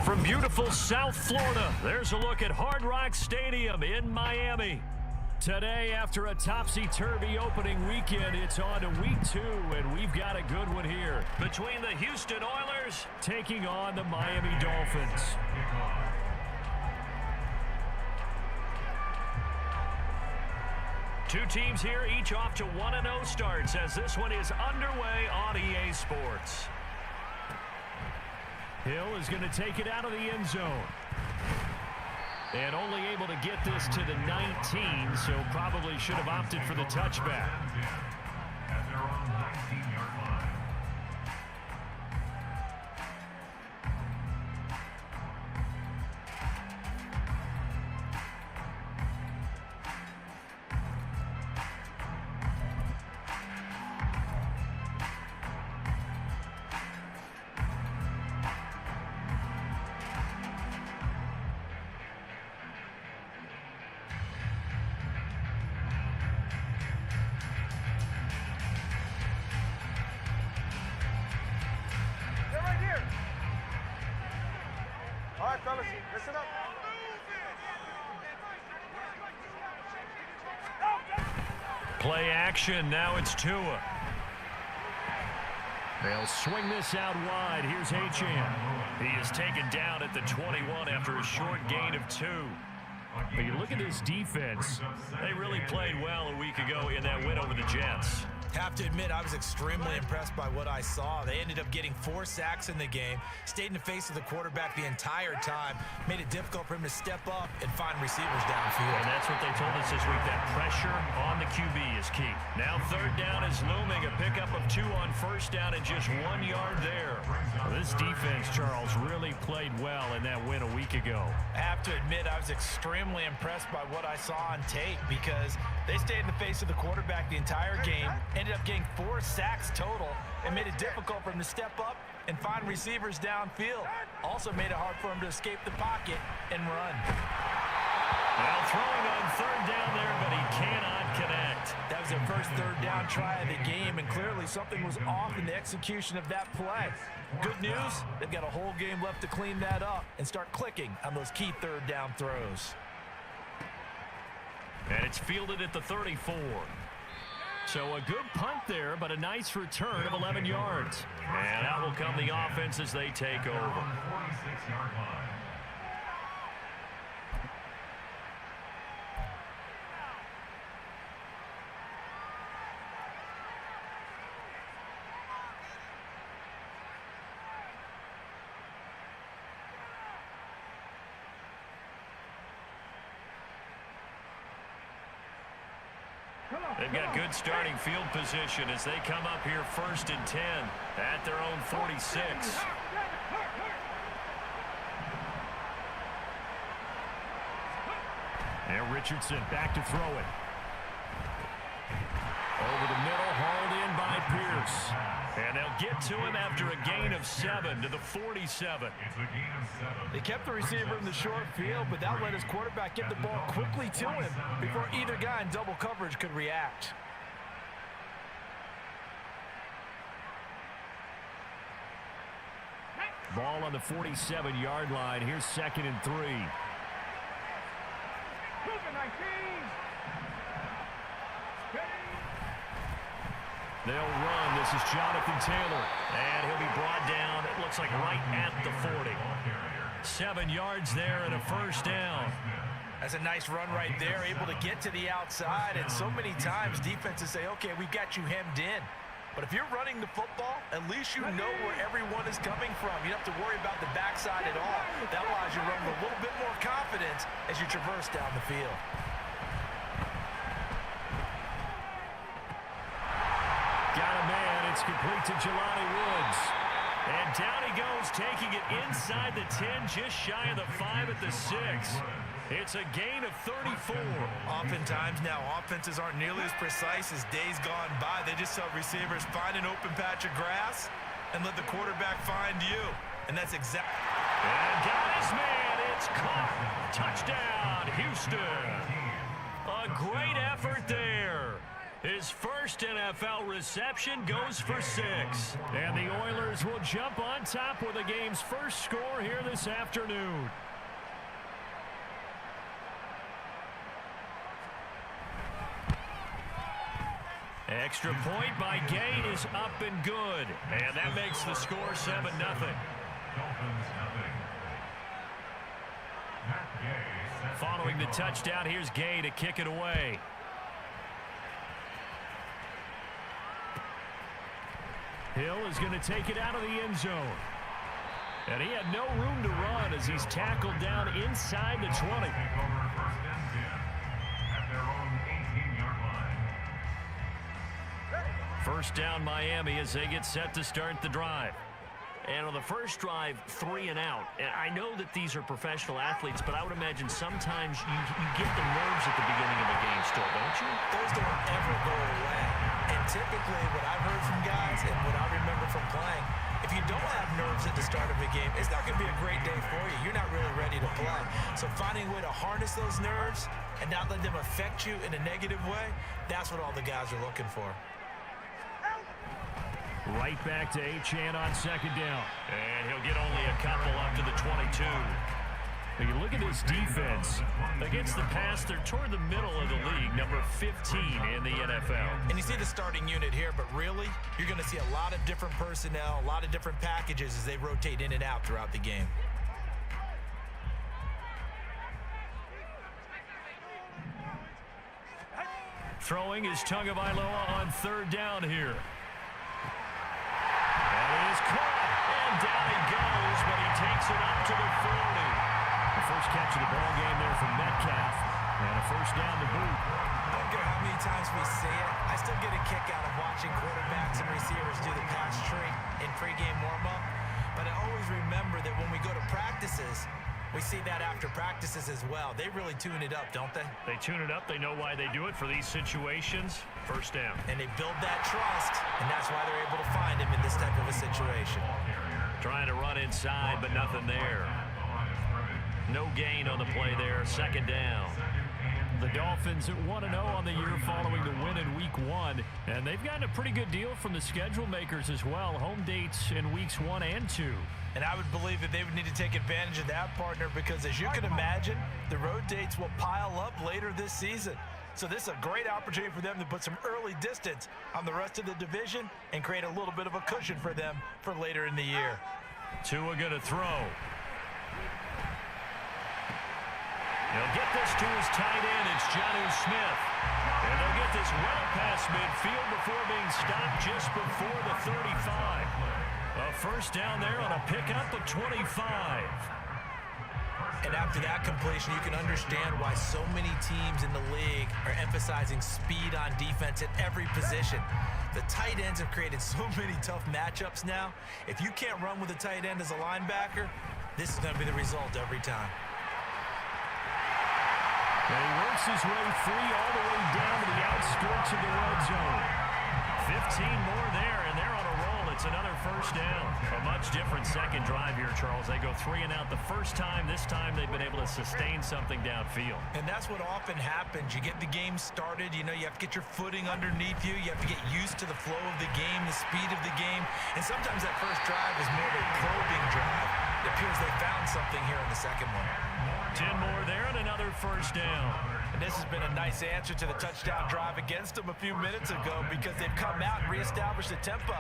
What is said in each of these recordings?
From beautiful South Florida, there's a look at Hard Rock Stadium in Miami. Today, after a topsy-turvy opening weekend, it's on to week 2, and we've got a good one here between the Houston Oilers taking on the Miami Dolphins. Two teams here, each off to 1-0 starts as this one is underway on EA Sports. Hill is going to take it out of the end zone. And only able to get this to the 19, so probably should have opted for the touchback. At their own 19-yard line. Listen up. Play action. Now it's Tua. They'll swing this out wide. Here's Achane. He is taken down at the 21 after a short gain of 2. But you look at this defense. They really played well a week ago in that win over the Jets. Have to admit, I was extremely impressed by what I saw. They ended up getting 4 sacks in the game, stayed in the face of the quarterback the entire time, made it difficult for him to step up and find receivers downfield. And that's what they told us this week, that pressure on the QB is key. Now third down is looming, a pickup of 2 on first down and just 1 yard there. Well, this defense, Charles, really played well in that win a week ago. I have to admit, I was extremely impressed by what I saw on tape because they stayed in the face of the quarterback the entire game, ended up getting 4 sacks total, and made it difficult for him to step up and find receivers downfield. Also made it hard for him to escape the pocket and run. Now throwing on third down there, but he cannot connect. That was their first third down try of the game, and clearly something was off in the execution of that play. Good news, they've got a whole game left to clean that up and start clicking on those key third down throws. And it's fielded at the 34. So a good punt there, but a nice return of 11 yards. And out will come the offense as they take over. 46-yard line. They've got good starting field position as they come up here 1st and 10 at their own 46. And Richardson back to throw it. Over the middle, hauled in by Pierce. And they'll get to him after a gain of 7 to the 47. They kept the receiver in the short field, but that let his quarterback get the ball quickly to him before either guy in double coverage could react. Ball on the 47-yard line. Here's 2nd and 3. They'll run. This is Jonathan Taylor. And he'll be brought down, it looks like right at the 40. 7 yards there and a first down. That's a nice run right there, able to get to the outside. And so many times defenses say, okay, we've got you hemmed in. But if you're running the football, at least you know where everyone is coming from. You don't have to worry about the backside at all. That allows you to run with a little bit more confidence as you traverse down the field. Got a man. It's complete to Jelani Woods. And down he goes, taking it inside the 10, just shy of the 5 at the 6. It's a gain of 34. Oftentimes now, offenses aren't nearly as precise as days gone by. They just tell receivers, find an open patch of grass and let the quarterback find you. And that's exactly. And got his man. It's caught. Touchdown, Houston. A great effort there. His first NFL reception goes for 6. And the Oilers will jump on top with the game's first score here this afternoon. Extra point by Gain is up and good. And that makes the score 7-0. Following the touchdown, here's Gay to kick it away. Hill is going to take it out of the end zone. And he had no room to run as he's tackled down inside the 20. First down Miami as they get set to start the drive. And on the first drive, 3 and out. And I know that these are professional athletes, but I would imagine sometimes you get the nerves at the beginning of a game still, don't you? Those don't ever go away. And typically what I've heard from guys and what I remember from playing, if you don't have nerves at the start of a game, it's not going to be a great day for you. You're not really ready to play. So finding a way to harness those nerves and not let them affect you in a negative way, that's what all the guys are looking for. Right back to Achane on second down. And he'll get only a couple up to the 22. When you look at this defense, against the pass, they're toward the middle of the league, number 15 in the NFL. And you see the starting unit here, but really, you're going to see a lot of different personnel, a lot of different packages as they rotate in and out throughout the game. Throwing is Tagovailoa on third down here. That is caught, and down he goes, but he takes it up to the 40. The first catch of the ball game there from Metcalf, and a first down to boot. I don't care how many times we see it, I still get a kick out of watching quarterbacks and receivers do the pass tree in pregame warm-up, but I always remember that when we go to practices, we see that after practices as well. They really tune it up, don't they? They tune it up. They know why they do it for these situations. First down. And they build that trust, and that's why they're able to find him in this type of a situation. Trying to run inside, but nothing there. No gain on the play there. Second down. The Dolphins at 1-0 on the year following the win in Week 1. And they've gotten a pretty good deal from the schedule makers as well. Home dates in Weeks 1 and 2. And I would believe that they would need to take advantage of that, partner, because as you can imagine, the road dates will pile up later this season. So this is a great opportunity for them to put some early distance on the rest of the division and create a little bit of a cushion for them for later in the year. Tua going to throw. He'll get this to his tight end. It's Jonnu Smith. And they'll get this well past midfield before being stopped just before the 35. A first down there on a pickup of 25. And after that completion, you can understand why so many teams in the league are emphasizing speed on defense at every position. The tight ends have created so many tough matchups now. If you can't run with a tight end as a linebacker, this is going to be the result every time. And he works his way free all the way down to the outskirts of the red zone. 15 more there, and they're on a roll. It's another first down. A much different second drive here, Charles. They go 3 and out the first time. This time they've been able to sustain something downfield. And that's what often happens. You get the game started. You know, you have to get your footing underneath you. You have to get used to the flow of the game, the speed of the game. And sometimes that first drive is more of a probing drive. It appears they found something here in the second one. 10 more there and another first down. And this has been a nice answer to the touchdown drive against them a few minutes ago because they've come out and reestablished the tempo.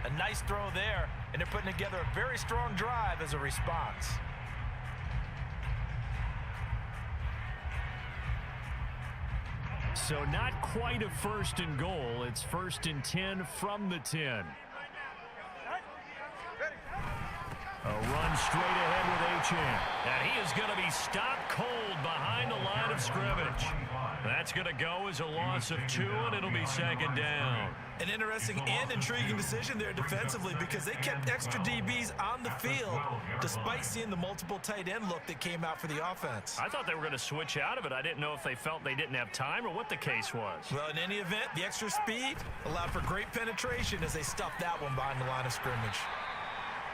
A nice throw there, and they're putting together a very strong drive as a response. So not quite a first and goal. It's first and 10 from the 10. A run straight ahead with Achane. And he is going to be stopped cold behind the line of scrimmage. That's going to go as a loss of 2, and it'll be second down. An interesting and intriguing decision there defensively because they kept extra DBs on the field despite seeing the multiple tight end look that came out for the offense. I thought they were going to switch out of it. I didn't know if they felt they didn't have time or what the case was. Well, in any event, the extra speed allowed for great penetration as they stuffed that one behind the line of scrimmage.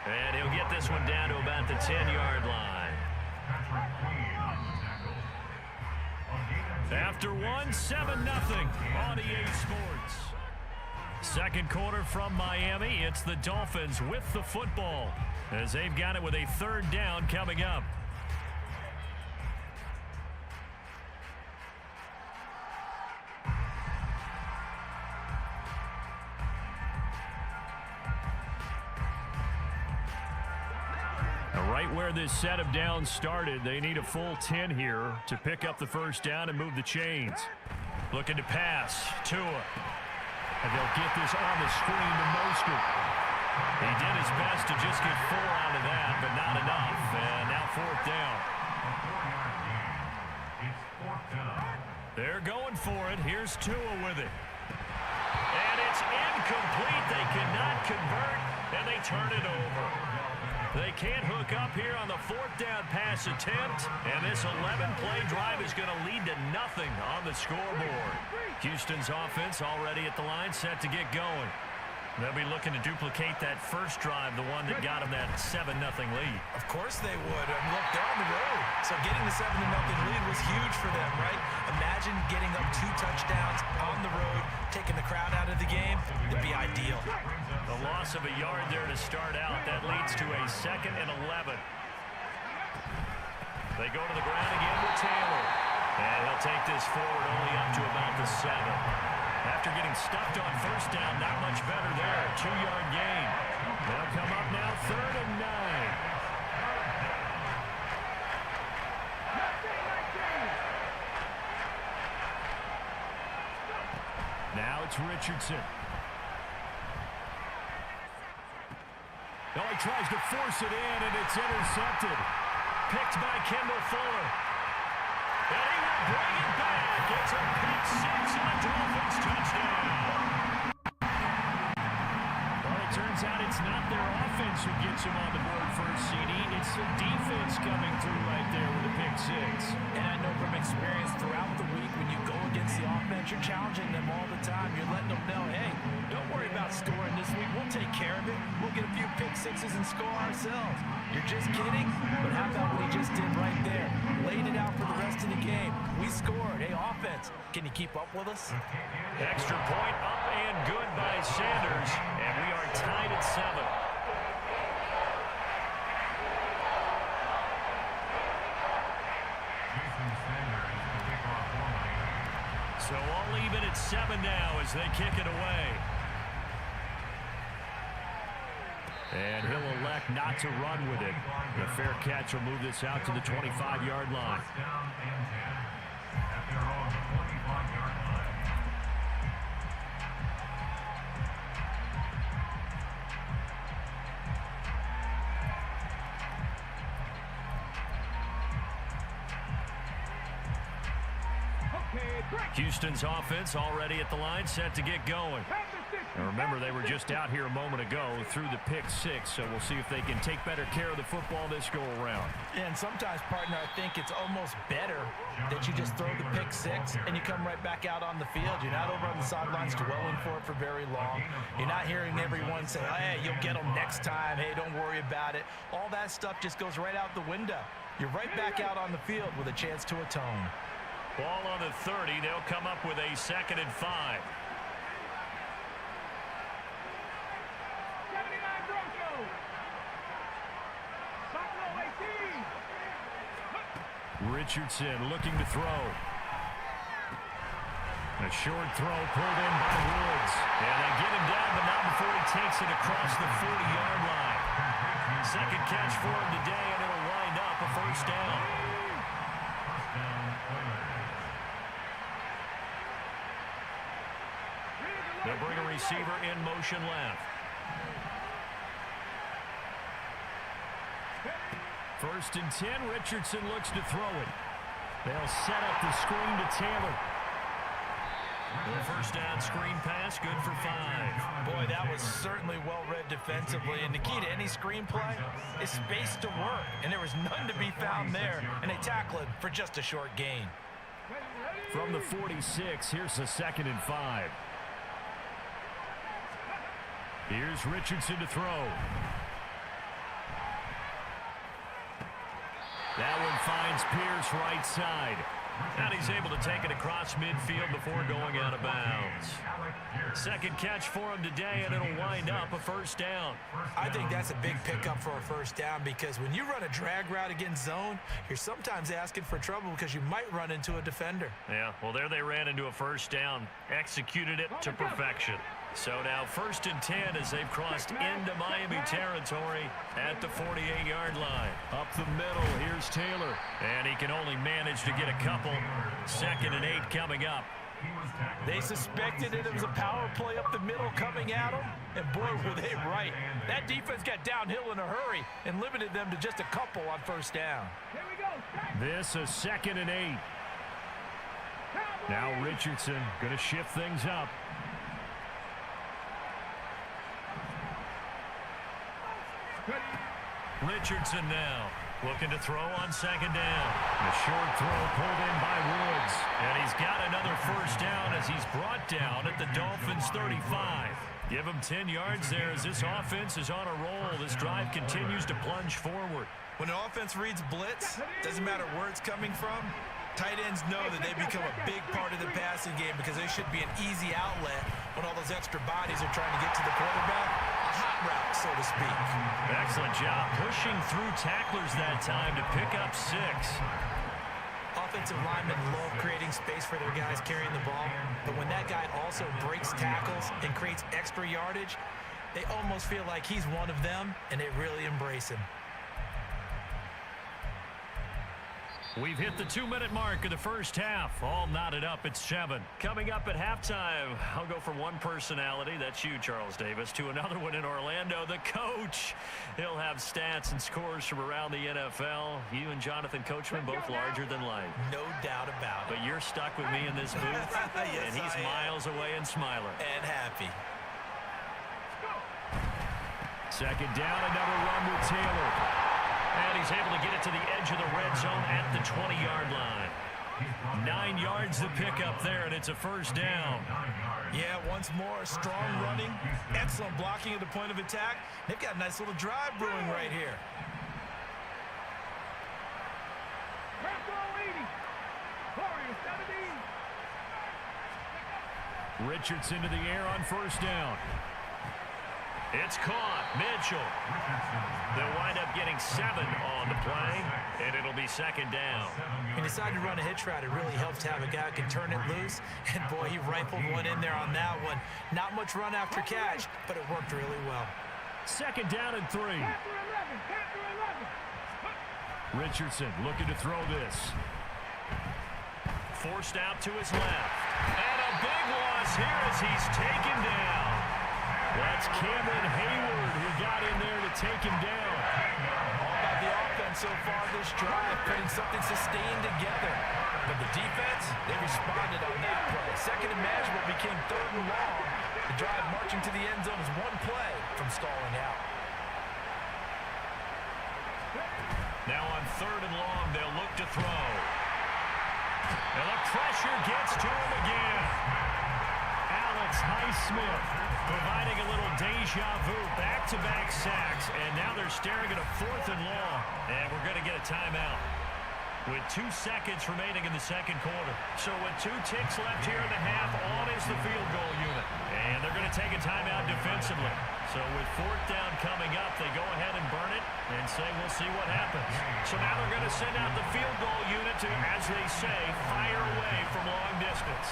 And he'll get this one down to about the 10-yard line. After one, 7-0 on EA Sports. Second quarter from Miami. It's the Dolphins with the football as they've got it with a third down coming up. Right where this set of downs started, they need a full 10 here to pick up the first down and move the chains. Looking to pass. Tua. And they'll get this on the screen to Mostert. He did his best to just get 4 out of that, but not enough. And now fourth down. They're going for it. Here's Tua with it. And it's incomplete. They cannot convert, and they turn it over. They can't hook up here on the fourth down pass attempt, and this 11-play drive is going to lead to nothing on the scoreboard. Houston's offense already at the line, set to get going. They'll be looking to duplicate that first drive, the one that got them that 7-0 lead. Of course they would. Look, they're on the road, so getting the 7-0 lead was huge for them, right? Imagine getting up 2 touchdowns on the road, taking the crowd out of the game. It'd be ideal. The loss of a yard there to start out. That leads to a 2nd and 11. They go to the ground again with Taylor. And he'll take this forward only up to about the 7. After getting stuffed on first down, not much better there. 2-yard gain. They'll come up now 3rd and 9. Now it's Richardson. Oh, he tries to force it in, and it's intercepted. Picked by Kendall Fuller. And he will bring it back. It's a pick 6 and a Dolphins touchdown. Well, it turns out it's not their offense who gets them on the board first, CD. It's the defense coming through right there with a pick 6. And I know from experience throughout the week, when you go against the offense, you're challenging them all the time. You're letting them know, hey, don't worry about scoring this week. We'll take care of it. We'll get a few pick 6s and score ourselves. You're just kidding? But how about what he just did right there? Laid it out for the rest of the game. We scored. Hey, offense, can you keep up with us? Extra point up and good by Sanders. And we are tied at 7. So all even at 7 now as they kick it away. And he'll elect not to run with it. The fair catch will move this out to the 25-yard line. Houston's offense already at the line, set to get going. And remember, they were just out here a moment ago through the pick 6, so we'll see if they can take better care of the football this go-around. And sometimes, partner, I think it's almost better that you just throw the pick 6 and you come right back out on the field. You're not over on the sidelines dwelling for it for very long. You're not hearing everyone say, hey, you'll get them next time. Hey, don't worry about it. All that stuff just goes right out the window. You're right back out on the field with a chance to atone. Ball on the 30. They'll come up with a 2nd and 5. Richardson looking to throw. A short throw pulled in by Woods. And they get him down, but not before he takes it across the 40-yard line. Second catch for him today, and it'll wind up a first down. They'll bring a receiver in motion left. First and 10, Richardson looks to throw it. They'll set up the screen to Taylor. The first down screen pass, good for 5. Boy, that was certainly well-read defensively, and the key to any screen play is space to work, and there was none to be found there, and they tackle it for just a short gain. From the 46, here's the 2nd and 5. Here's Richardson to throw. That one finds Pierce right side. And he's able to take it across midfield before going out of bounds. Second catch for him today, and it'll wind up a first down. I think that's a big pickup for a first down because when you run a drag route against zone, you're sometimes asking for trouble because you might run into a defender. Yeah, well, there they ran into a first down. Executed it to perfection. So now 1st and 10 as they've crossed into Miami territory at the 48-yard line. Up the middle, here's Taylor. And he can only manage to get a couple. 2nd and 8 coming up. They suspected it was a power play up the middle coming at them, and boy, were they right. That defense got downhill in a hurry and limited them to just a couple on first down. This is 2nd and 8. Now Richardson going to shift things up. Richardson now looking to throw on 2nd down. A short throw pulled in by Woods. And he's got another first down as he's brought down at the Dolphins 35. Give him 10 yards there as this offense is on a roll. This drive continues to plunge forward. When an offense reads blitz, doesn't matter where it's coming from, tight ends know that they become a big part of the passing game because they should be an easy outlet when all those extra bodies are trying to get to the quarterback. A hot route, so to speak. Excellent job pushing through tacklers that time to pick up 6. Offensive linemen love creating space for their guys carrying the ball, but when that guy also breaks tackles and creates extra yardage, they almost feel like he's one of them, and they really embrace him. We've hit the 2-minute mark of the first half. All knotted up at 7. Coming up at halftime, I'll go from one personality, that's you, Charles Davis, to another one in Orlando, the coach. He'll have stats and scores from around the NFL. You and Jonathan Coachman both larger than life. No doubt about it. But you're stuck with me in this booth, Yes, and he's I am. miles away and smiling. And happy. 2nd down, another run with Taylor. And he's able to get it to the edge of the red zone at the 20-yard line. 9 yards to pick up there, and it's a first down. Yeah, once more, strong running, excellent blocking at the point of attack. They've got a nice little drive brewing right here. Richardson to the air on first down. It's caught. Mitchell. They'll wind up getting 7 on the play, and it'll be 2nd down. He decided to run a hitch route. It really helps to have a guy who can turn it loose. And, boy, he rifled one in there on that one. Not much run after catch, but it worked really well. 2nd down and 3. Richardson looking to throw this. Forced out to his left. And a big loss here as he's taken down. That's Cameron Hayward who got in there to take him down. All about the offense so far this drive, putting something sustained together. But the defense, they responded on that play. 2nd and manageable became 3rd and long. The drive marching to the end zone is one play from stalling out. Now on 3rd and long, they'll look to throw. And the pressure gets to him again. Alex Highsmith providing a little deja vu, back-to-back sacks, and now they're staring at a 4th and long, and we're going to get a timeout with 2 seconds remaining in the 2nd quarter. So with 2 ticks left here in the half, on is the field goal unit, and they're going to take a timeout defensively. So with 4th down coming up, they go ahead and burn it and say we'll see what happens. So now they're going to send out the field goal unit to, as they say, fire away from long distance.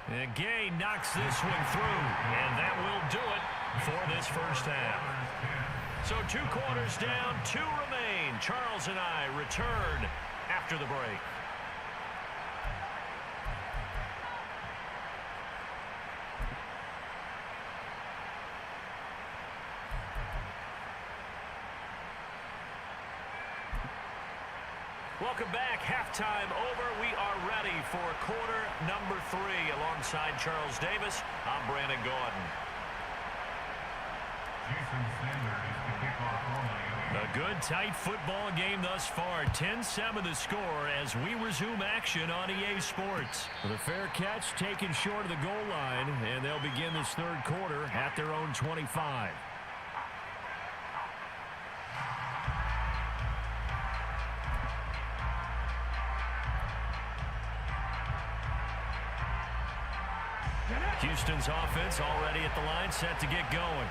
And Gay knocks this one through, and that will do it for this first half. So 2 quarters down, 2 remain. Charles and I return after the break. Welcome back. Halftime over. We are ready for quarter number 3. Alongside Charles Davis, I'm Brandon Gaudin. Jason Sanders is the kickoff early. A good, tight football game thus far. 10-7 the score as we resume action on EA Sports. The fair catch taken short of the goal line, and they'll begin this 3rd quarter at their own 25. Houston's offense already at the line, set to get going.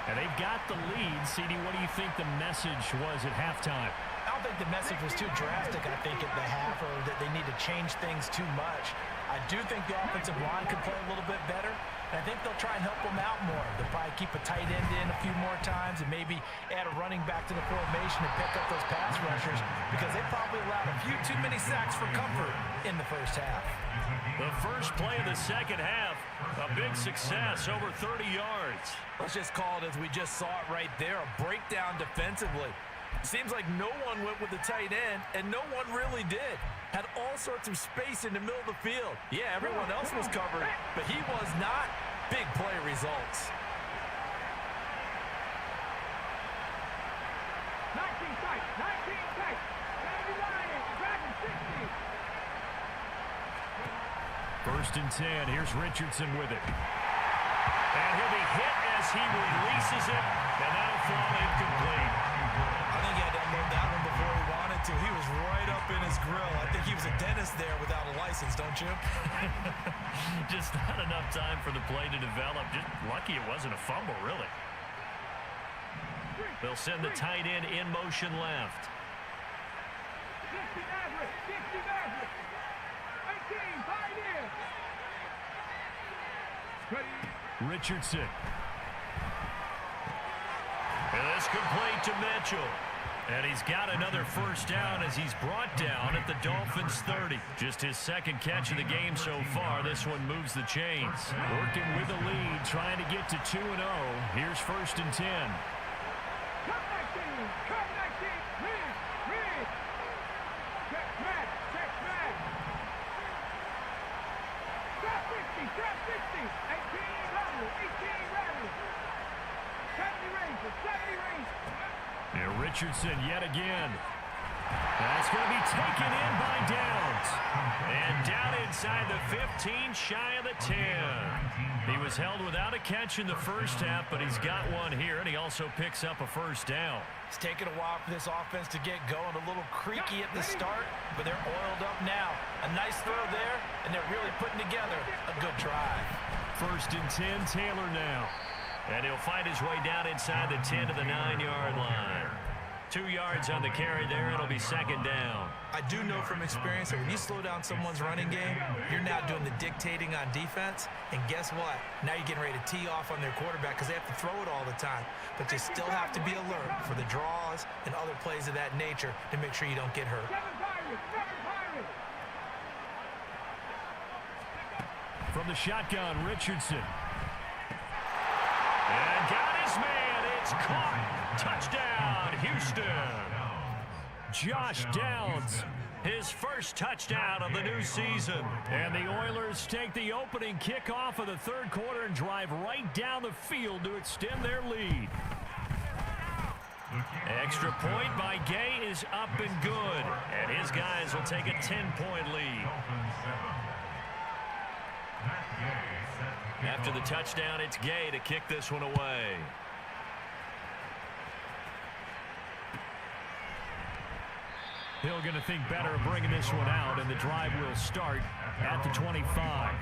And they've got the lead. CD, what do you think the message was at halftime? I don't think the message was too drastic, I think, at the half, or that they need to change things too much. I do think the offensive line could play a little bit better, and I think they'll try and help them out more. They'll probably keep a tight end in a few more times and maybe add a running back to the formation and pick up those pass rushers, because they probably allowed a few too many sacks for comfort in the first half. The first play of the second half, a big success, over 30 yards. Let's just call it as we just saw it right there, a breakdown defensively. Seems like no one went with the tight end, and no one really did. Had all sorts of space in the middle of the field. Yeah, everyone else was covered, but he was not. Big play results. 19 tight, 19 tight. Gotta be lying. Dragon 60. First and 10. Here's Richardson with it. And he'll be hit as he releases it, and that'll fall incomplete. I think he had to unload that one before he wanted to. He was right up in his grill. I think he was a dentist there without a license, don't you? Just not enough time for the play to develop. Just lucky it wasn't a fumble, really. They'll send the tight end in motion left. 50 Maverick, 50 Maverick. 18, tight end. Richardson. And this complete to Mitchell. And he's got another first down as he's brought down at the Dolphins 30. Just his second catch of the game so far. This one moves the chains. Working with the lead, trying to get to 2-0. Here's first and 10. Come 19, come 19. Red. Check back, check back. Trap 60, trap 60. 18 rattle, 18 rattle. 70 Rangers, 70 Rangers. And Richardson yet again. That's going to be taken in by Downs. And down inside the 15, shy of the 10. He was held without a catch in the first half, but he's got one here, and he also picks up a first down. It's taken a while for this offense to get going. A little creaky at the start, but they're oiled up now. A nice throw there, and they're really putting together a good drive. First and 10, Taylor now. And he'll find his way down inside the 10 to the 9-yard line. 2 yards on the carry there. It'll be second down. I do know from experience that when you slow down someone's running game, you're now doing the dictating on defense. And guess what? Now you're getting ready to tee off on their quarterback because they have to throw it all the time. But they still have to be alert for the draws and other plays of that nature to make sure you don't get hurt. From the shotgun, Richardson. And got his man. It's caught. Touchdown, Houston. Josh Downs, his first touchdown of the new season. And the Oilers take the opening kickoff of the third quarter and drive right down the field to extend their lead. Extra point by Gay is up and good. And his guys will take a 10-point lead. After the touchdown, it's Gay to kick this one away. Hill going to think better of bringing this one out, and the drive will start at the 25.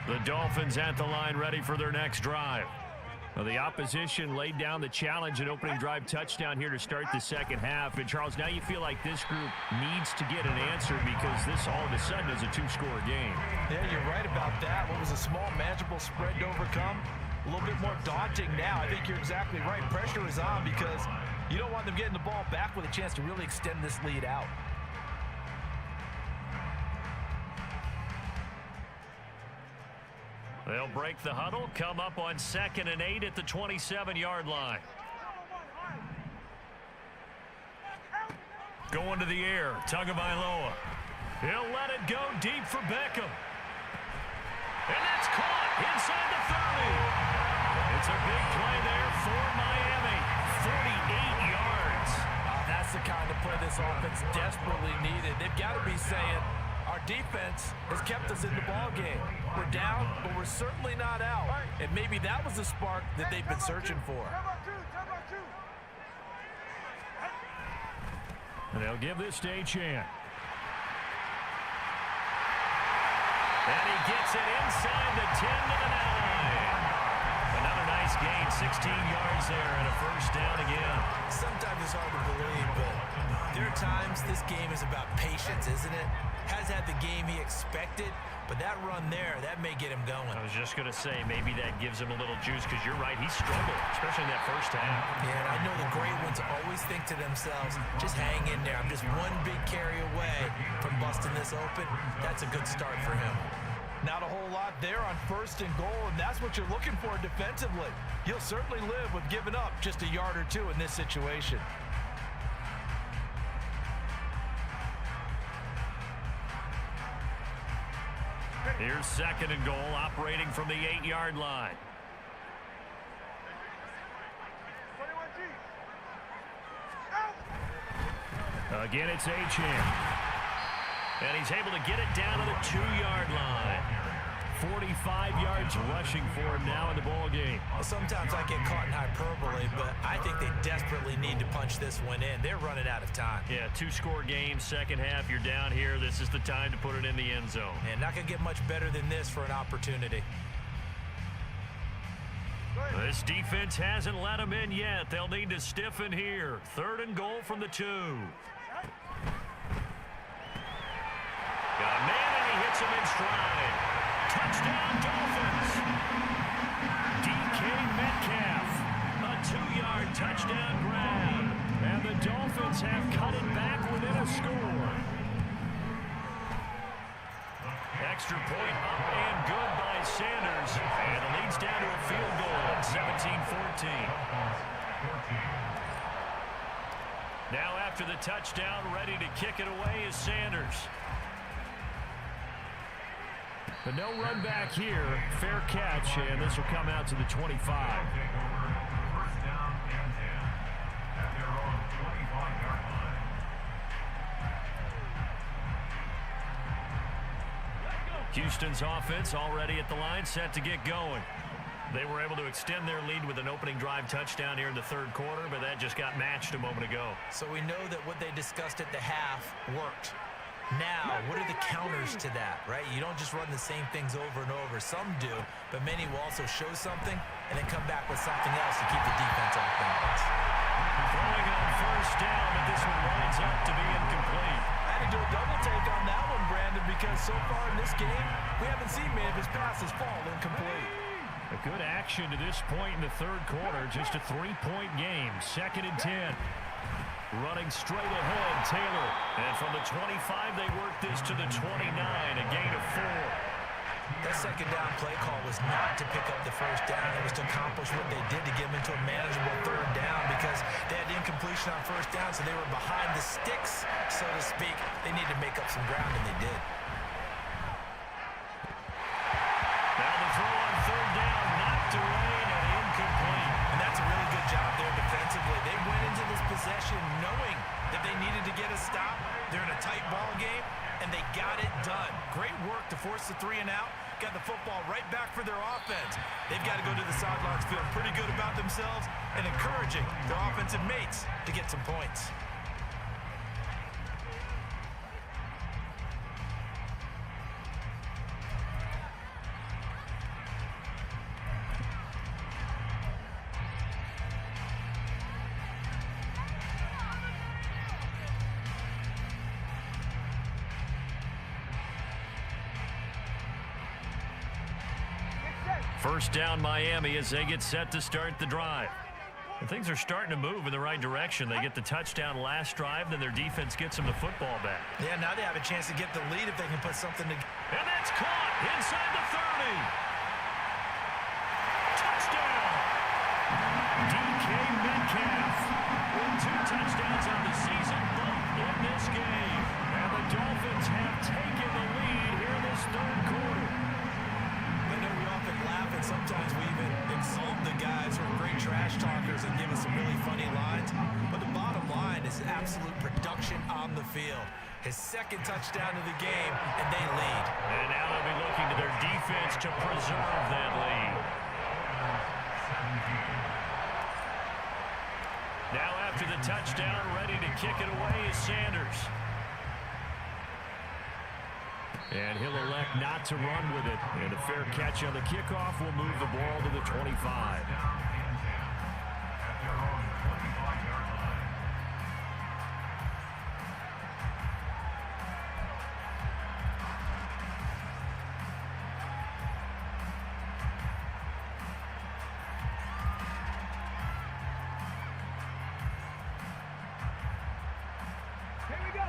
The Dolphins at the line ready for their next drive. Well, the opposition laid down the challenge and opening drive touchdown here to start the second half. And, Charles, now you feel like this group needs to get an answer because this all of a sudden is a two-score game. Yeah, you're right about that. What was a small, manageable spread to overcome? A little bit more daunting now. I think you're exactly right. Pressure is on because you don't want them getting the ball back with a chance to really extend this lead out. They'll break the huddle, come up on 2nd and 8 at the 27-yard line. Going to the air, Tagovailoa. He'll let it go deep for Beckham. And that's caught inside the 30. It's a big play there for Miami. 48 yards. That's the kind of play this offense desperately needed. They've got to be saying, our defense has kept us in the ball game. We're down, but we're certainly not out. And maybe that was the spark that they've been searching for. And they'll give this to Achane. And he gets it inside the 10 to the 9. Another nice gain, 16 yards there and a first down again. Sometimes it's hard to believe, but there are times this game is about patience, isn't it? Has had the game he expected, but that run there, that may get him going. I was just going to say, maybe that gives him a little juice, because you're right, he struggled, especially in that first half. Yeah, and I know the great ones always think to themselves, just hang in there. I'm just one big carry away from busting this open. That's a good start for him. Not a whole lot there on 1st and goal, and that's what you're looking for defensively. You'll certainly live with giving up just a yard or two in this situation. Here's 2nd and goal, operating from the 8-yard line. Again, it's Achane. And he's able to get it down to the 2-yard line. 45 yards rushing for him now in the ball game. Well, sometimes I get caught in hyperbole, but I think they desperately need to punch this one in. They're running out of time. Yeah, 2-score game, second half, you're down here. This is the time to put it in the end zone. And not going to get much better than this for an opportunity. This defense hasn't let them in yet. They'll need to stiffen here. 3rd and goal from the 2. Got a man, and he hits him in stride. Touchdown, Dolphins. DK Metcalf, a 2-yard touchdown grab. And the Dolphins have cut it back within a score. Extra point up and good by Sanders. And it leads down to a field goal at 17-14. Now after the touchdown, ready to kick it away is Sanders. But no run back here. Fair catch, and this will come out to the 25. First down and 10 at their own 25-yard line. Houston's offense already at the line, set to get going. They were able to extend their lead with an opening drive touchdown here in the 3rd quarter, but that just got matched a moment ago. So we know that what they discussed at the half worked. Now, what are the counters to that, right? You don't just run the same things over and over. Some do, but many will also show something and then come back with something else to keep the defense off balance. Throwing on 1st down, but this one winds up to be incomplete. I had to do a double take on that one, Brandon, because so far in this game, we haven't seen many of his passes fall incomplete. A good action to this point in the 3rd quarter. Just a 3-point game. 2nd and 10. Running straight ahead, Taylor. And from the 25, they work this to the 29, a gain of 4. That 2nd down play call was not to pick up the 1st down. It was to accomplish what they did to get them into a manageable 3rd down because they had incompletion on 1st down, so they were behind the sticks, so to speak. They needed to make up some ground, and they did. Now the throw on 3rd down, knocked away and incomplete. And that's a really good job there defensively. They went into this possession knowing that they needed to get a stop. They're in a tight ball game, and they got it done. Great work to force the 3 and out. Got the football right back for their offense. They've got to go to the sidelines feeling pretty good about themselves and encouraging their offensive mates to get some points. First down Miami as they get set to start the drive. And things are starting to move in the right direction. They get the touchdown last drive, then their defense gets them the football back. Yeah, now they have a chance to get the lead if they can put something together. And that's caught inside the 30. Touchdown! DK Metcalf with 2 touchdowns on the season, both in this game. And the Dolphins have taken the lead here in this 3rd quarter. I know we often laugh, and sometimes we even insult the guys who are great trash talkers and give us some really funny lines. But the bottom line is absolute production on the field. His 2nd touchdown of the game, and they lead. And now they'll be looking to their defense to preserve that lead. Now after the touchdown, ready to kick it away is Sanders. And he'll elect not to run with it. And a fair catch on the kickoff will move the ball to the 25.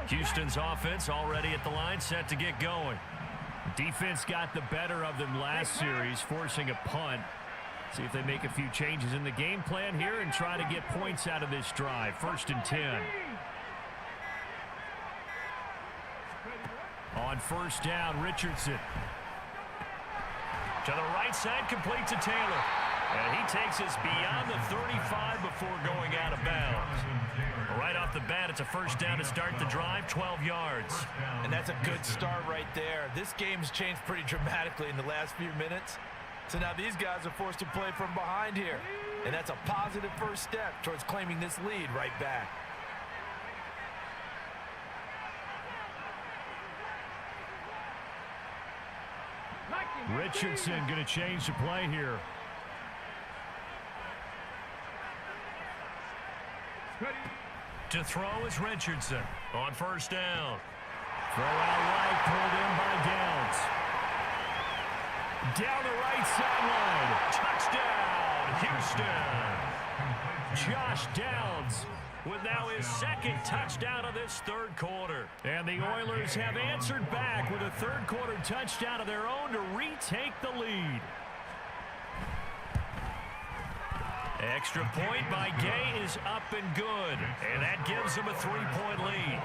Houston's offense already at the line, set to get going. Defense got the better of them last series, forcing a punt. See if they make a few changes in the game plan here and try to get points out of this drive. 1st and 10. On 1st down, Richardson. To the right side, complete to Taylor. And he takes us beyond the 35 before going out of bounds. Right off the bat, it's a 1st down to start the drive, 12 yards. And that's a good start right there. This game's changed pretty dramatically in the last few minutes. So now these guys are forced to play from behind here. And that's a positive first step towards claiming this lead right back. Richardson going to change the play here. To throw is Richardson on 1st down. Throw out right, pulled in by Downs. Down the right sideline. Touchdown, Houston. Josh Downs with now his 2nd touchdown of this 3rd quarter. And the Oilers have answered back with a 3rd quarter touchdown of their own to retake the lead. Extra point by Gay is up and good. And that gives them a 3-point lead.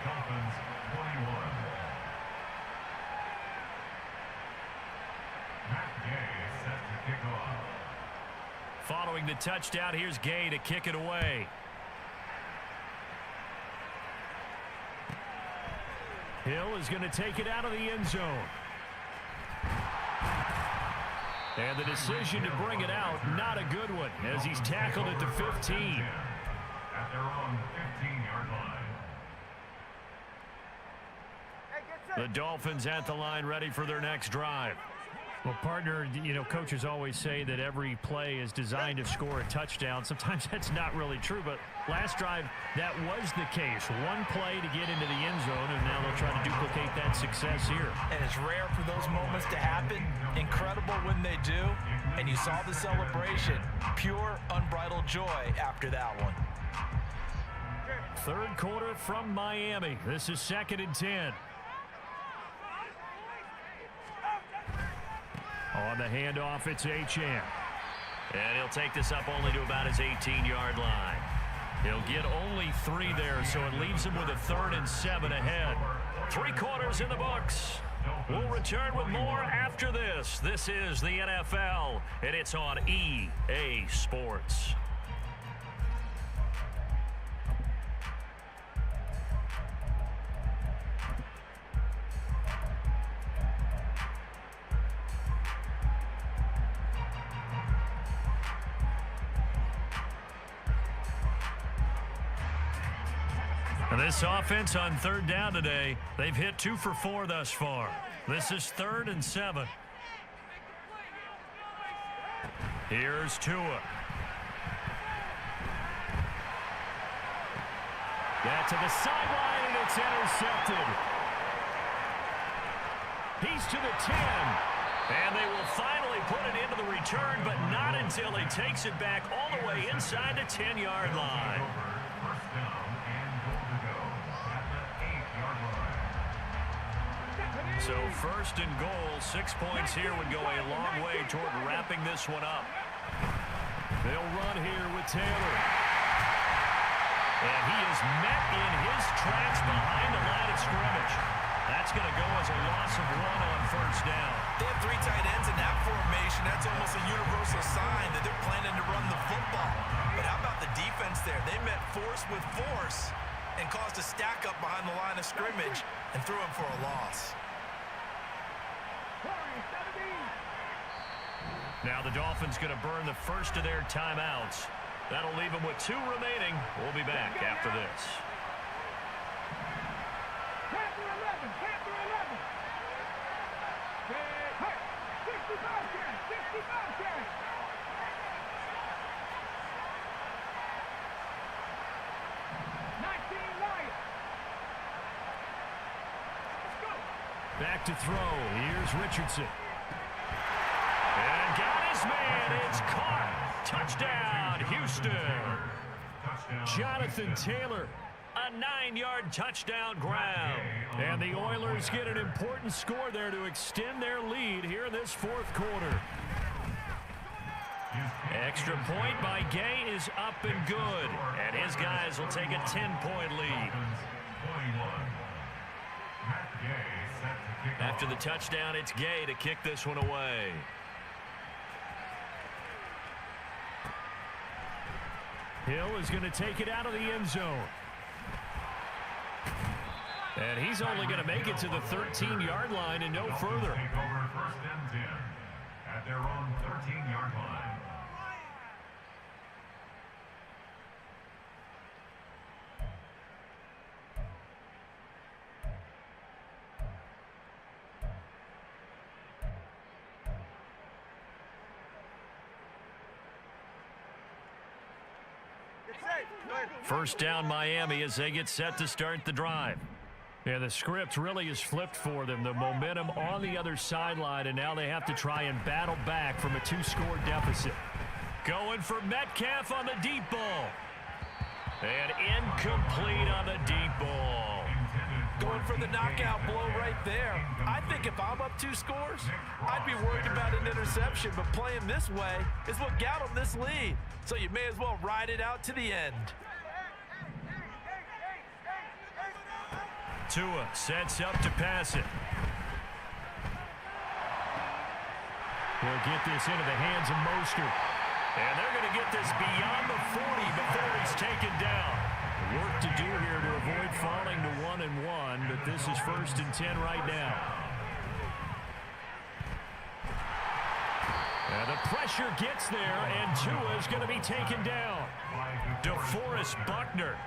Dolphins 21. Matt Gay set to kick off. Following the touchdown, here's Gay to kick it away. Hill is going to take it out of the end zone. And the decision to bring it out, not a good one, as he's tackled at the 15. At their own 15-yard line. The Dolphins at the line, ready for their next drive. Well, partner, you know, coaches always say that every play is designed to score a touchdown. Sometimes that's not really true, but last drive, that was the case. One play to get into the end zone, and now they'll try to duplicate that success here. And it's rare for those moments to happen. Incredible when they do. And you saw the celebration. Pure, unbridled joy after that one. 3rd quarter from Miami. This is 2nd and 10. On the handoff, it's Achane. And he'll take this up only to about his 18-yard line. He'll get only 3 there, so it leaves him with a 3rd and 7 ahead. 3 quarters in the books. We'll return with more after this. This is the NFL, and it's on EA Sports. This offense on 3rd down today, they've hit 2 for 4 thus far. This is 3rd and 7. Here's Tua. That to the sideline, and it's intercepted. He's to the 10. And they will finally put it into the return, but not until he takes it back all the way inside the 10-yard line. First down and goal to go at the 8-yard line. So 1st and goal, 6 points here would go a long way toward wrapping this one up. They'll run here with Taylor. And he is met in his tracks behind the line of scrimmage. That's going to go as a loss of 1 on 1st down. They have 3 tight ends in that formation. That's almost a universal sign that they're planning to run the football. But how about the defense there? They met force with force and caused a stack up behind the line of scrimmage and threw him for a loss. Now the Dolphins going to burn the first of their timeouts. That'll leave him with 2 remaining. We'll be back after this. Panther 11, Panther 11. Hey, 65 carries, 65 carries. Back to throw. Here's Richardson. And got his man. It's caught. Touchdown, Houston. Jonathan Taylor, a 9-yard touchdown grab. And the Oilers get an important score there to extend their lead here in this 4th quarter. Extra point by Gay is up and good. And his guys will take a 10-point lead. After the touchdown, it's Gay to kick this one away. Hill is going to take it out of the end zone. And he's only going to make it to the 13-yard line and no further. Take over 1st and 10 at their own 13-yard line. First down Miami as they get set to start the drive. And the script really is flipped for them. The momentum on the other sideline, and now they have to try and battle back from a 2-score deficit. Going for Metcalf on the deep ball. And incomplete on the deep ball. Going for the knockout blow right there. I think if I'm up 2 scores, I'd be worried about an interception, but playing this way is what got them this lead. So you may as well ride it out to the end. Tua sets up to pass it. He'll get this into the hands of Mostert. And they're going to get this beyond the 40 before he's taken down. Work to do here to avoid falling to 1-1, but this is 1st and 10 right now. And the pressure gets there, and Tua is going to be taken down. DeForest Buckner.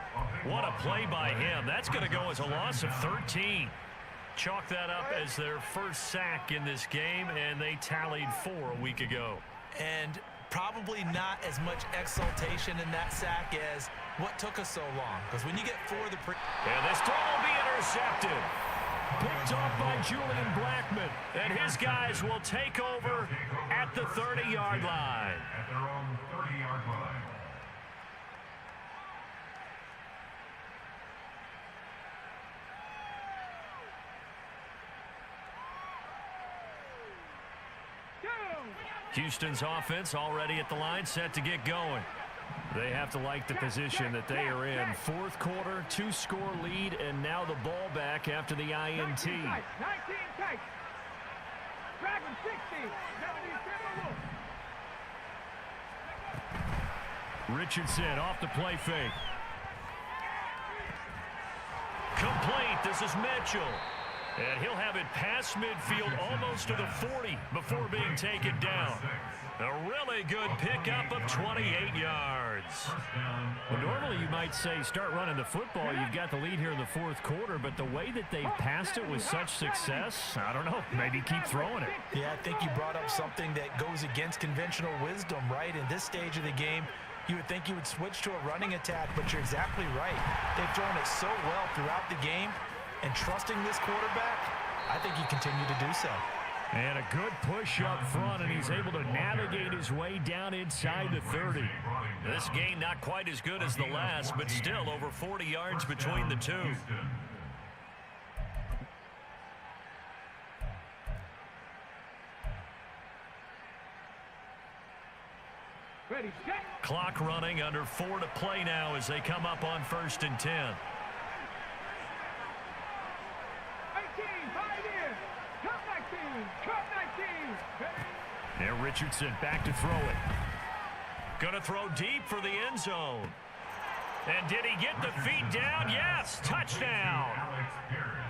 What a play by him. That's going to go as a loss of 13. Chalk that up as their first sack in this game, and they tallied 4 a week ago. And probably not as much exultation in that sack as what took us so long. Because when you get 4 and this throw will be intercepted. Picked off by Julian Blackmon. And his guys will take over at the 30-yard line. At their own 30-yard line. Houston's offense already at the line, set to get going. They have to like the position that they are in. 4th quarter, 2-score lead, and now the ball back after the INT. 19 takes. Dragon 60. Richardson off the play fake. Complete. This is Mitchell. And he'll have it past midfield almost to the 40 before being taken down. A really good pickup of 28 yards. Well, normally you might say start running the football. You've got the lead here in the 4th quarter, but the way that they've passed it with such success, I don't know, maybe keep throwing it. Yeah, I think you brought up something that goes against conventional wisdom, right? In this stage of the game, you would think you would switch to a running attack, but you're exactly right. They've thrown it so well throughout the game. And trusting this quarterback, I think he continued to do so. And a good push up front, and he's able to navigate his way down inside the 30. This game not quite as good as the last, but still over 40 yards between the two. Ready, set. Clock running, under 4 to play now as they come up on 1st and 10. And Richardson back to throw it. Going to throw deep for the end zone. And did he get the feet down? Yes, touchdown.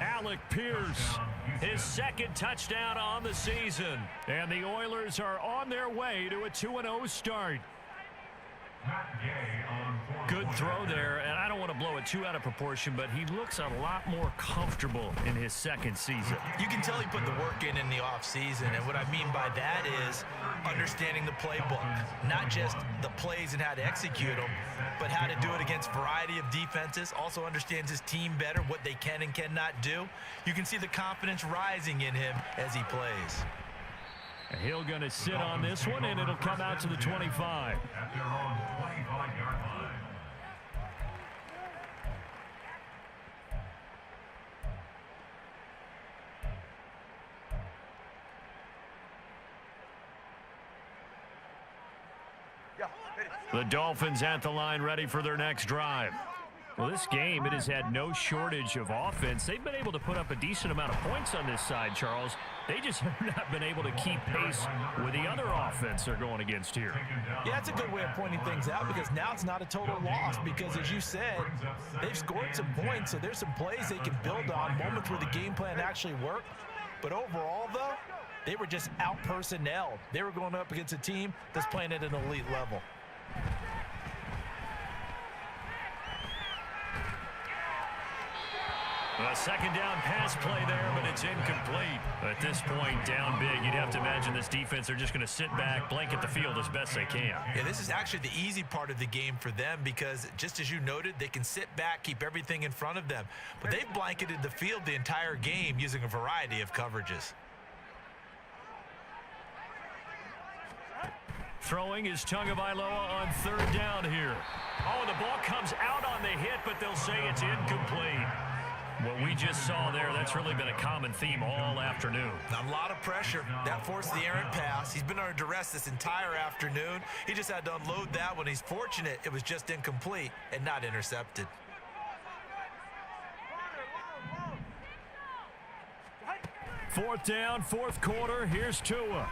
Alec Pierce, his 2nd touchdown on the season. And the Oilers are on their way to a 2-0 start. Good throw there, and I don't want to blow it too out of proportion, but he looks a lot more comfortable in his second season. You can tell he put the work in the offseason, and what I mean by that is understanding the playbook, not just the plays and how to execute them, but how to do it against a variety of defenses, also understands his team better, what they can and cannot do. You can see the confidence rising in him as he plays. He'll going to sit on this one, and it'll come out to the 25. At their own 25-yard line. The Dolphins at the line ready for their next drive. Well, this game, it has had no shortage of offense. They've been able to put up a decent amount of points on this side, Charles. They just have not been able to keep pace with the other offense they're going against here. Yeah, that's a good way of pointing things out because now it's not a total loss because, as you said, they've scored some points, so there's some plays they can build on, moments where the game plan actually worked. But overall, though, they were just out-personnelled. They were going up against a team that's playing at an elite level. A second down pass play there, but it's incomplete. At this point, down big, you'd have to imagine this defense are just going to sit back, blanket the field as best they can. Yeah, this is actually the easy part of the game for them because, just as you noted, they can sit back, keep everything in front of them. But they've blanketed the field the entire game using a variety of coverages. Throwing is Tagovailoa on third down here. Oh, the ball comes out on the hit, but they'll say it's incomplete. What we just saw there, that's really been a common theme all afternoon. A lot of pressure. That forced the errant pass. He's been under duress this entire afternoon. He just had to unload that one. He's fortunate it was just incomplete and not intercepted. Fourth down, fourth quarter. Here's Tua.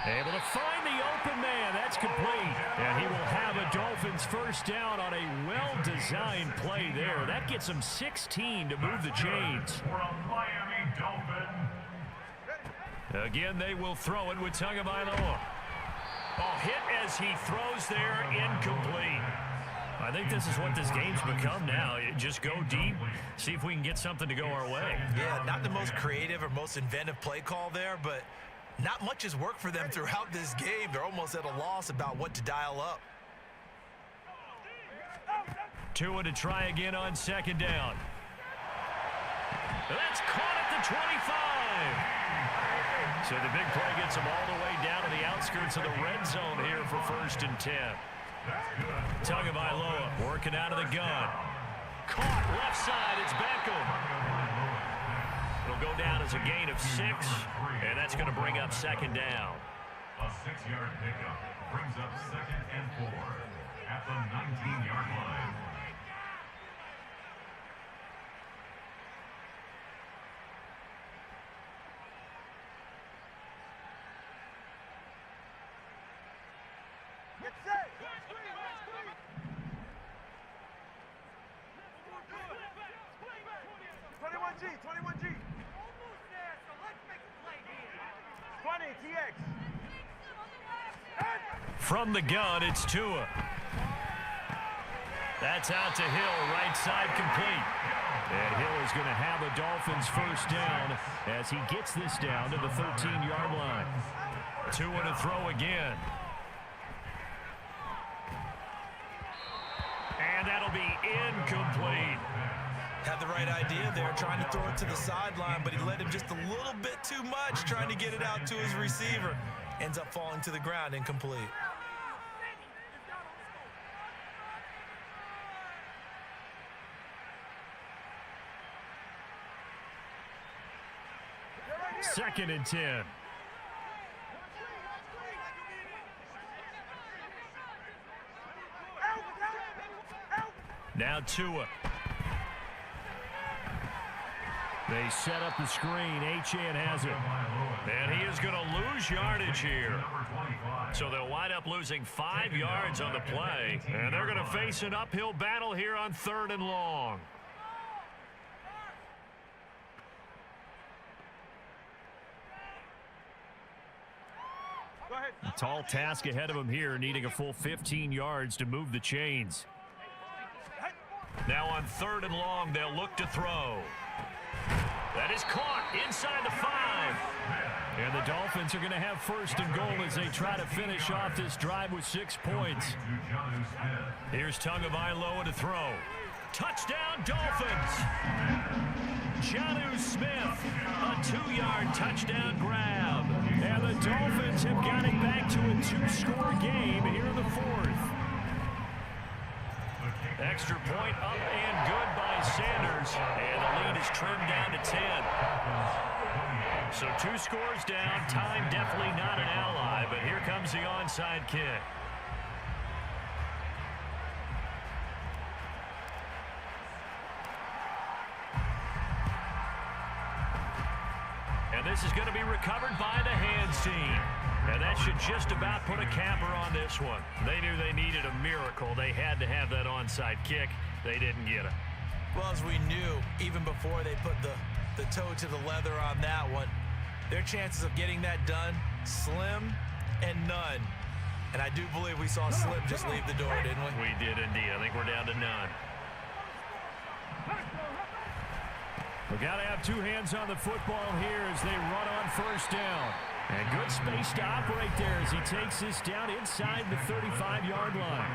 Able to find the open man. That's complete. And he will have a Dolphins first down on a well-designed play there. That gets them 16 to move the chains. For a Miami Dolphin. Again, they will throw it with Tagovailoa. Oh, hit as he throws there, incomplete. I think this is what this game's become now. Just go deep, see if we can get something to go our way. Yeah, not the most creative or most inventive play call there, but not much has worked for them throughout this game. They're almost at a loss about what to dial up. Tua to try again on second down. That's caught at the 25. So the big play gets them all the way down to the outskirts of the red zone here for 1st and 10. Tagovailoa working out of the gun. Caught left side. It's Beckham. It'll go down as a gain of 6, and that's going to bring up second down. A 6-yard pickup brings up 2nd and 4 at the 19-yard line. Get set. 21G, 21G. 20, TX. From the gun, it's Tua. That's out to Hill, right side complete. And Hill is going to have a Dolphins first down as he gets this down to the 13-yard line. Tua to throw again. And that'll be incomplete. Had the right idea there, trying to throw it to the sideline, but he led him just a little bit too much, trying to get it out to his receiver. Ends up falling to the ground, incomplete. Second and 10. Now Tua. They set up the screen. Achane has it. And he is going to lose yardage here. So they'll wind up losing 5 yards on the play. And they're going to face an uphill battle here on 3rd and long. A tall task ahead of him here, needing a full 15 yards to move the chains. Now on 3rd and long, they'll look to throw. That is caught inside the 5. And the Dolphins are going to have 1st and goal as they try to finish off this drive with 6 points. Here's Tagovailoa to throw. Touchdown, Dolphins! Jonnu Smith, a 2-yard touchdown grab. And the Dolphins have got it back to a 2-score game here in the 4th. Extra point up and good by Sanders. And the lead is trimmed down to 10. So 2 scores down. Time definitely not an ally, but here comes the onside kick. And this is going to be recovered by the hands team. And that should just about put a capper on this one. They knew they needed a miracle. They had to have that onside kick. They didn't get it. Well, as we knew, even before they put the toe to the leather on that one, their chances of getting that done, slim and none. And I do believe we saw Slim just leave the door, didn't we? We did indeed. I think we're down to none. We got to have 2 hands on the football here as they run on 1st down. And good space to operate there as he takes this down inside the 35-yard line.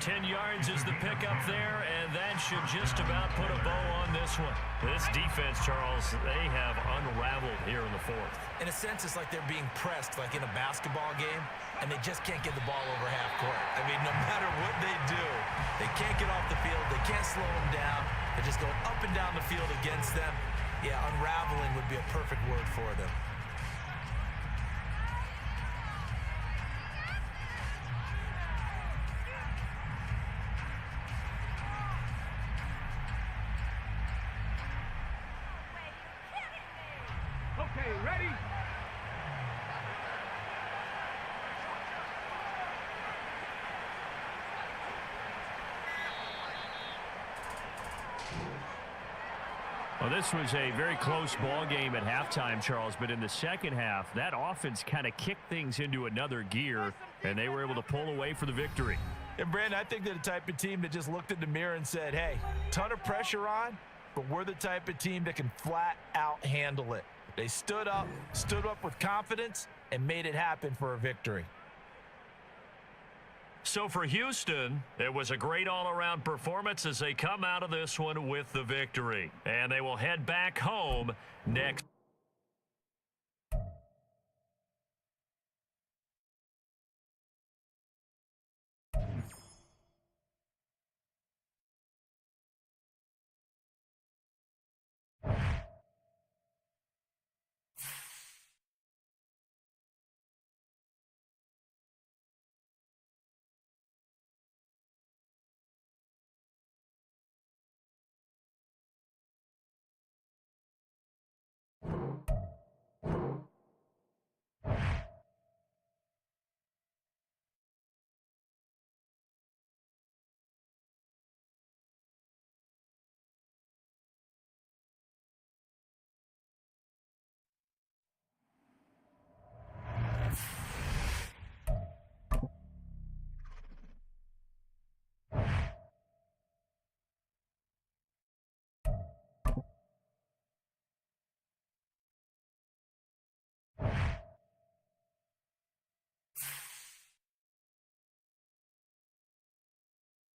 10 yards is the pickup there, and that should just about put a bow on this one. This defense, Charles, they have unraveled here in the 4th. In a sense, it's like they're being pressed like in a basketball game, and they just can't get the ball over half court. I mean, no matter what they do, they can't get off the field. They can't slow them down. They're just going up and down the field against them. Yeah, unraveling would be a perfect word for them. Okay, ready? Well, this was a very close ball game at halftime, Charles, but in the second half, that offense kind of kicked things into another gear, and they were able to pull away for the victory. And, Brandon, I think they're the type of team that just looked in the mirror and said, hey, ton of pressure on, but we're the type of team that can flat out handle it. They stood up with confidence, and made it happen for a victory. So for Houston, it was a great all-around performance as they come out of this one with the victory. And they will head back home next.